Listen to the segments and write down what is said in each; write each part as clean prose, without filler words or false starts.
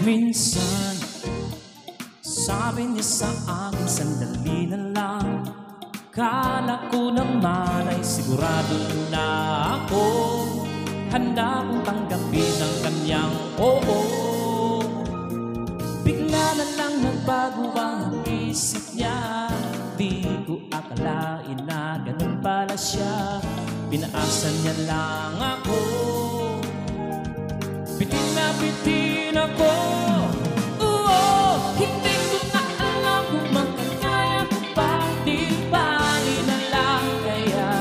Minsan, sabi niya sa akin, sandali na lang. Kala ko naman ay sigurado na ako. Handa kong tanggapin ang kanyang oo. Bigla na lang nagbago ang isip niya. Di ko akalain na ganun pala siya. Pinaasan niya lang ako. Bitin na bitin ako. Hindi ko na alam kung makakaya ko pa. Di bali na lang kaya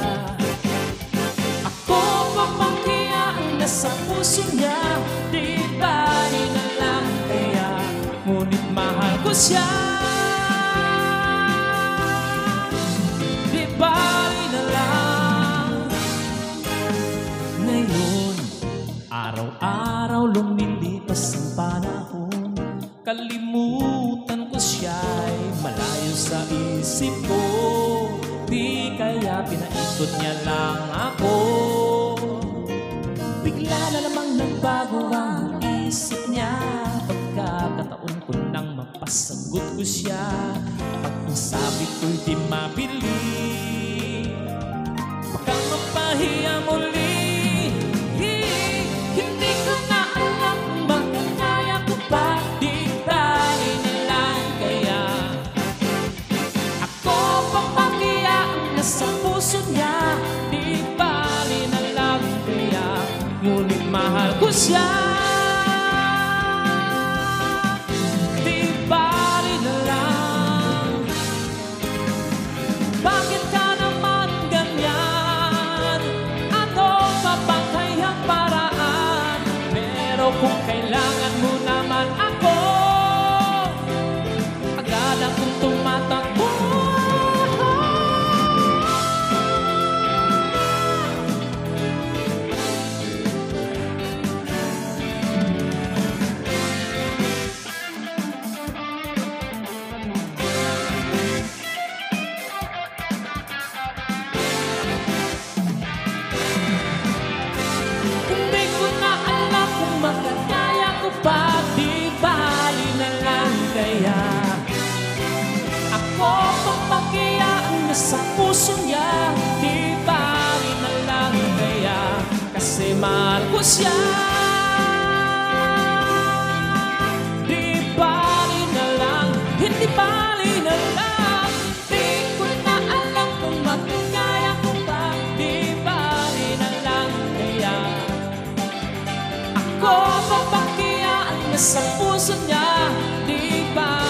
ako papakiyaan na sa puso niya. Di bali na lang kaya ngunit mahal ko siya. Di bali na lang. Ngayon, araw-araw lumilipas ang panahon. Kalimutan ko siya'y malayo sa isip ko. Di kaya pinaikot niya lang ako. Bigla na namang nagbago ang isip niya. Pagkakataon ko nang mapasagot ko siya. Pag ang sabi ko'y di mabili, baka mapahiya muli. Hindi ko na alam kung bakit kaya ko pa. Di bali na lang kaya ako papakiyaan na sa puso niya. Di bali na lang kaya ngunit mahal ko siya. Di bali na lang. Bakit ka naman ganyan? Ano pa bang kayang paraan? Pero kung kailangan mo naman ako, agad akong tumatakbo. Hindi ko na alam kung makakaya ko pa. Di bali na lang kaya ako papakiyaan na sa puso niya. Di bali na lang kaya kasi mahal ko siya. Di bali na lang, hindi bali na lang. Di ko na alam kung makakaya ko pa. Di bali na lang kaya ako papakiyaan na sa puso niya. Di ba